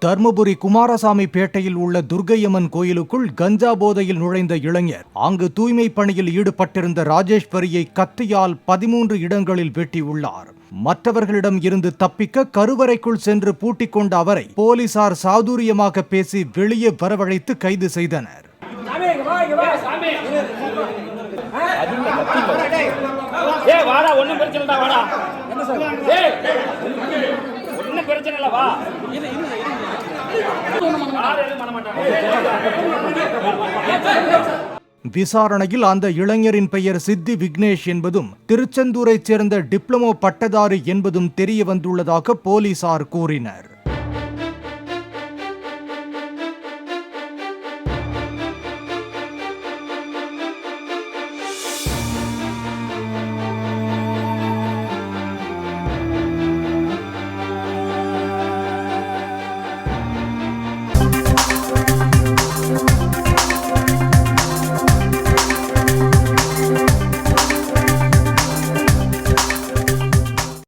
தர்மபுரி குமாரசாமி பேட்டையில் உள்ள துர்க்கையம்மன் கோயிலுக்குள் கஞ்சா போதையில் நுழைந்த இளைஞர் அங்கு தூய்மை பணியில் ஈடுபட்டிருந்த ராஜேஸ்வரியை கத்தியால் 13 இடங்களில் வெட்டியுள்ளார். மற்றவர்களிடம் இருந்து தப்பிக்க கருவறைக்குள் சென்று பூட்டிக் கொண்ட அவரை போலீசார் சாதுரியமாக பேசி வெளியே வரவழைத்து கைது செய்தனர். விசாரணையில் அந்த இளைஞரின் பெயர் சித்தி விக்னேஷ் என்பதும் திருச்செந்தூரைச் சேர்ந்த டிப்ளமோ பட்டதாரி என்பதும் தெரிய வந்துள்ளதாக போலீசார் கூறினர்.